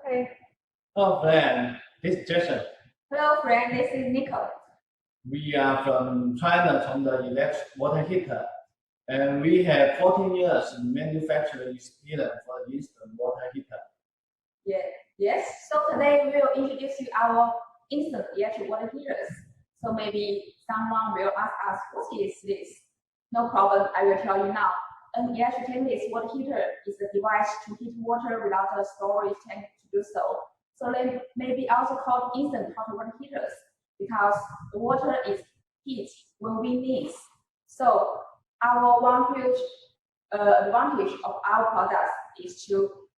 Okay. Hello, friend. This is Jason. Hello, friend. This is Nico. We are from China, from the electric water heater, and we have 14 years in manufacturing experience for instant water heater. Yes. So today we will introduce you our instant electric water heaters. So maybe someone will ask us, what is this? No problem. I will tell you now. An electric water heater is a device to heat water without a storage tank to do so. So they may be also called instant hot water heaters because the water is heat when we need. So our one huge advantage of our products is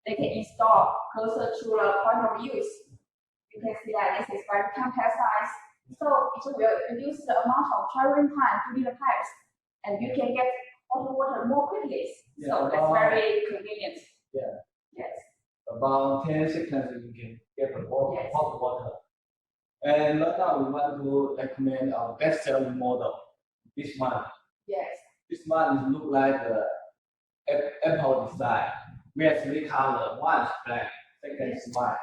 they can install closer to the point of use. You can see that this is very compact size, so it will reduce the amount of traveling time through the pipes, and you can get hot water more quickly. So that's very convenient. Yeah. Yes. About 10 seconds, you can get the hot water. And right now, we want to recommend our best-selling model. This one. Yes. This one is look like the Apple design. We have three colors. One is black, second is white,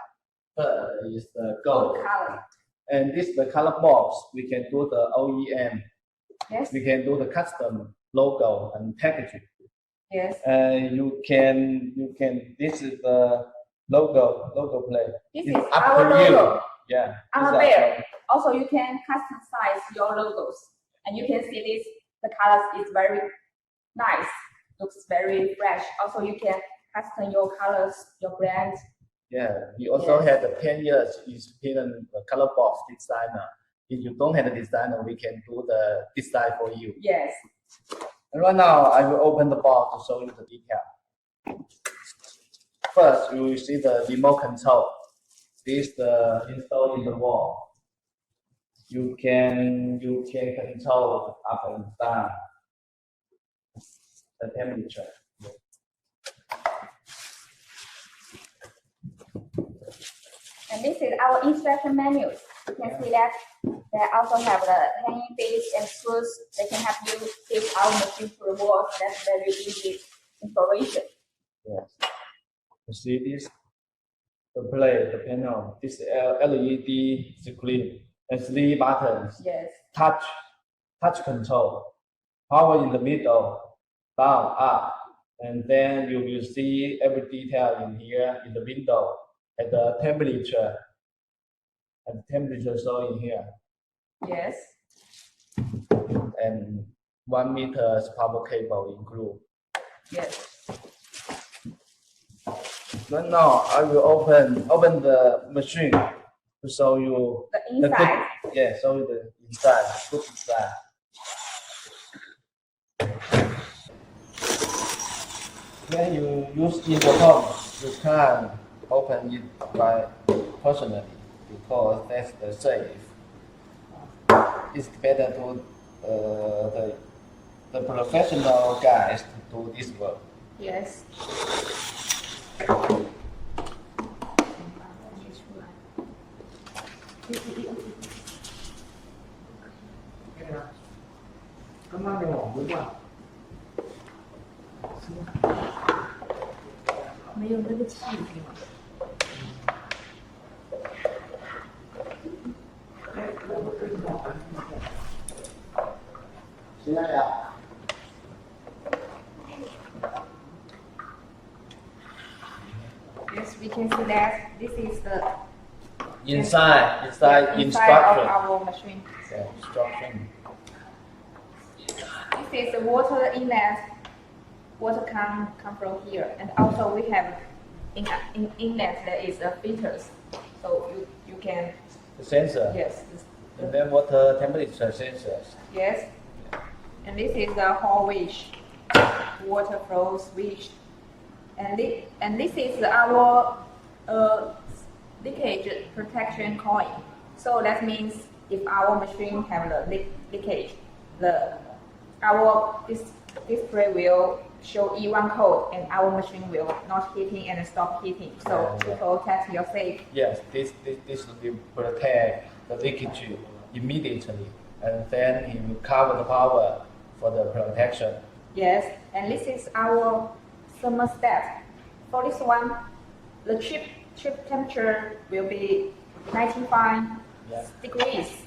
third is the gold color. And this the color box. We can do the OEM. Yes. We can do the custom logo and packaging. Yes. You can. This is the logo plate. This it's is up our to logo. You. Yeah. On the bear. Also, you can customize your logos, and you can see this. The colors is very nice. Looks very fresh. Also, you can custom your colors, your brand. Yeah, we also have the 10 years experience color box designer. If you don't have a designer, we can do the design for you. Yes. And right now, I will open the box to show you the detail. First, you will see the remote control. This is installed in the wall. You can control up and down the temperature. And this is our instruction manuals. You can see that they also have the hanging base and screws. They can help you fit our machine to the wall. That's very easy installation. Yes. You see this? The plate, the panel, this LED screen, and 3 buttons. Yes. Touch control, power in the middle, down, up, and then you will see every detail in here in the window, and the temperature, shown here. Yes. And 1 meter power cable included. Yes. Right now, I will open the machine to show you the inside. Show you the inside, good inside. When you use in the home, you can't open it by personally because that's the safe. It's better to the professional guys to do this work. Yes. Yes, we can see that this is the inside of our machine. Yeah, instruction. This is the water inlet. Water come from here, and also we have in inlet there is a filters, so you can. The sensor. Yes. And then water temperature sensors. Yes. And this is the hall switch, water flow switch, and this is our leakage protection coil. So that means if our machine have the leakage, our display will show E1 code, and our machine will not heating and stop heating. So to protect your safe. Yes, this will protect the leakage immediately, and then it will cover the power for the protection. Yes, and this is our thermostat. For this one, the chip trip temperature will be 95 Yeah. degrees.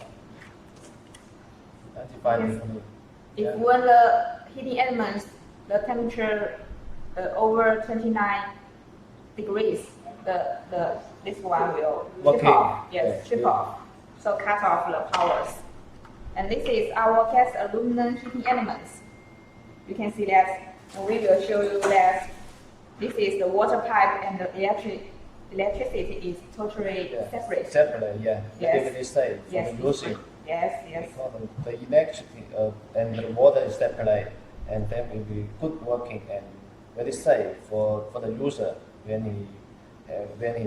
95 Yes. degrees. If Yeah. when the heating elements, the temperature over 29 degrees, this one will trip Working. off. Yes, Yeah, trip good. off. So cut off the powers. And this is our cast aluminum heating elements. You can see that, and we will show you that this is the water pipe and the electricity is totally Yeah. separate. Separate, yeah. Yes. Very safe for Yes. the using. Yes, yes. Because the electricity and the water is separate, and then will be good working and very safe for the user when he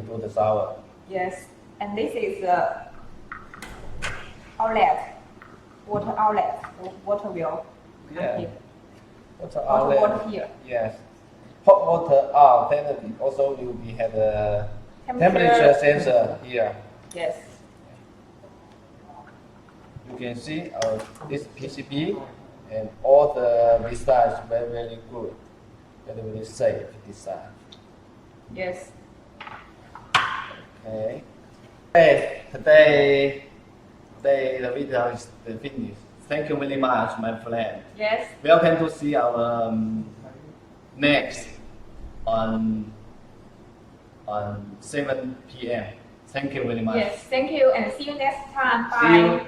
do the shower. Yes, and this is the outlet, water outlet. The water will come Yeah. here. Water Hot outlet. water here. Yes. Hot water out. Then it also will be have a temperature sensor here. Yes. You can see this PCB and all the design is very, very good, very, very safe design. Yes. Okay. Hey, today the video is finished. Thank you very much, my friend. Yes. Welcome to see our next on 7 p.m. Thank you very much. Yes. Thank you, and see you next time. Bye. See you.